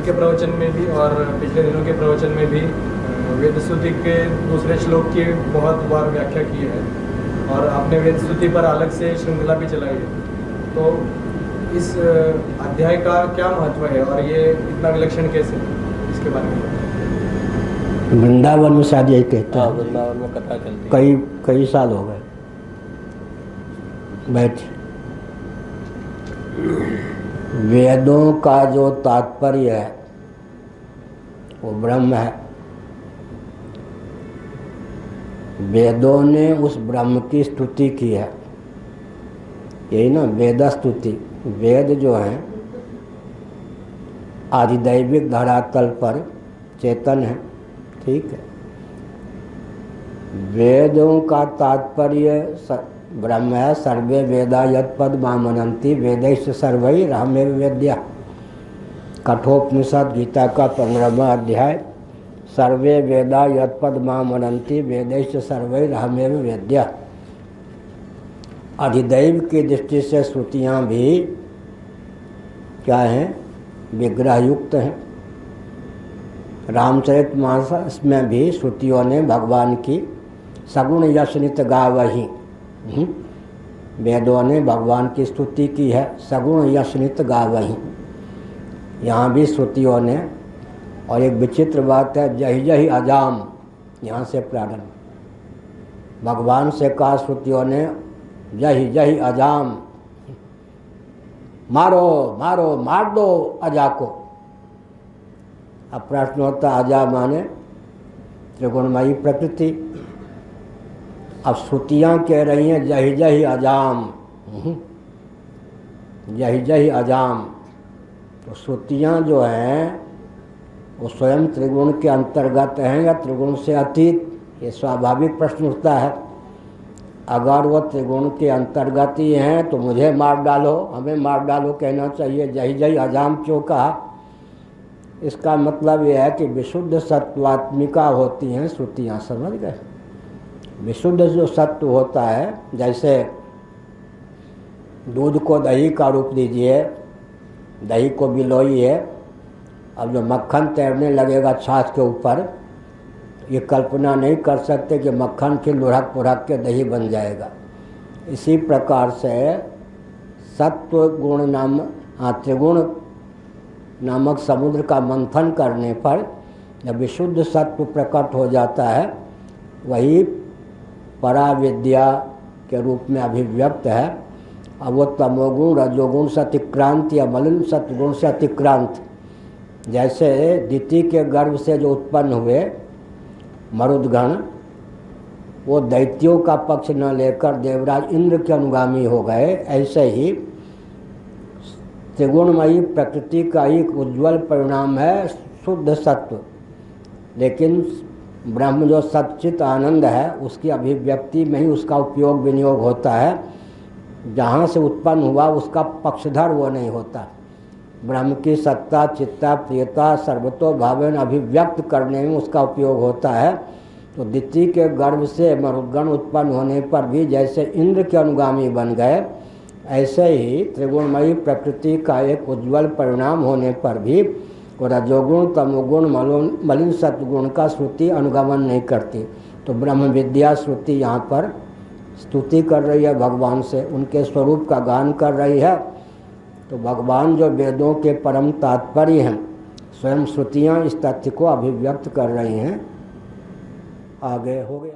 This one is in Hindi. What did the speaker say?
के प्रवचन में भी और पिछले दिनों के प्रवचन में भी वेद स्तुति के दूसरे श्लोक की बहुत बार व्याख्या की है और आपने वेद स्तुति पर अलग से श्रृंखला भी चलाई है। तो इस अध्याय का क्या महत्व है और ये इतना विलक्षण कैसे है, इसके बारे में। वृंदावन में शायद यही कहते हैं। वृंदावन में कथा चलती कई साल हो गए। बैठ। वेदों का जो तात्पर्य है वो ब्रह्म है। वेदों ने उस ब्रह्म की स्तुति की है। यही ना वेद स्तुति। वेद जो है आधिदैविक धरातल पर चेतन है, ठीक है। वेदों का तात्पर्य ब्रह्म है। सर्वे वेदा यत्पद मामनन्ति वेदैश्च सर्वैरहमेव वेद्यः। कठोपनिषद गीता का 15वां अध्याय। सर्वे वेदा यत्पद मामनन्ति वेदैश्च सर्वैरहमेव वेद्यः। अधिदैव की दृष्टि से श्रुतियाँ भी क्या हैं? विग्रह युक्त हैं। रामचरितमानस में भी श्रुतियों ने भगवान की सगुण यशनित गावही, वेदों ने भगवान की स्तुति की है। सगुण यशनित गावही, यहाँ भी श्रुतियों ने। और एक विचित्र बात है, जही जही अजाम, यहाँ से प्रारंभ। भगवान से कहा श्रुतियों ने, जही जही अजाम, मारो मारो मार दो अजा को। अब प्रश्न होता, अजा माने त्रिगुणमयी प्रकृति। अब श्रुतियाँ कह रही हैं जही जही अजाम, जही जही अजाम। तो श्रुतियाँ जो हैं वो स्वयं त्रिगुण के अंतर्गत हैं या त्रिगुण से अतीत? ये स्वाभाविक प्रश्न उठता है। अगर वो त्रिगुण के अंतर्गत ही हैं तो मुझे मार डालो, हमें मार डालो कहना चाहिए। जही जही अजाम क्यों कहा? इसका मतलब यह है कि विशुद्ध सत्वात्मिका होती हैं श्रुतियाँ, समझ गए। विशुद्ध जो सत्व होता है, जैसे दूध को दही का रूप दीजिए, दही को बिलोइए, अब जो मक्खन तैरने लगेगा छाछ के ऊपर, ये कल्पना नहीं कर सकते कि मक्खन फिर लुढ़क पुढ़क के दही बन जाएगा। इसी प्रकार से सत्व गुण नाम त्रिगुण नामक समुद्र का मंथन करने पर जब विशुद्ध सत्व प्रकट हो जाता है, वही पराविद्या के रूप में अभिव्यक्त है। अब वो तमोगुण रजोगुण से अतिक्रांत या मलिन सत्वगुण से अतिक्रांत, जैसे दिति के गर्भ से जो उत्पन्न हुए मरुदगण, वो दैत्यों का पक्ष न लेकर देवराज इंद्र के अनुगामी हो गए। ऐसे ही त्रिगुणमयी प्रकृति का एक उज्ज्वल परिणाम है शुद्ध सत्व। लेकिन ब्रह्म जो सच्चित आनंद है, उसकी अभिव्यक्ति में ही उसका उपयोग विनियोग होता है। जहाँ से उत्पन्न हुआ उसका पक्षधर वो नहीं होता। ब्रह्म की सत्ता, चित्ता, प्रियता सर्वतो भावेन अभिव्यक्त करने में उसका उपयोग होता है। तो दिति के गर्भ से मरुद्गण उत्पन्न होने पर भी जैसे इंद्र के अनुगामी बन गए, ऐसे ही त्रिगुणमयी प्रकृति का एक उज्ज्वल परिणाम होने पर भी वो रजोगुण तमोगुण मलिन सत्वगुण का श्रुति अनुगमन नहीं करती। तो ब्रह्म विद्या श्रुति यहाँ पर स्तुति कर रही है भगवान से, उनके स्वरूप का गान कर रही है। तो भगवान जो वेदों के परम तात्पर्य हैं, स्वयं श्रुतियाँ इस तथ्य को अभिव्यक्त कर रही हैं। आगे हो गया।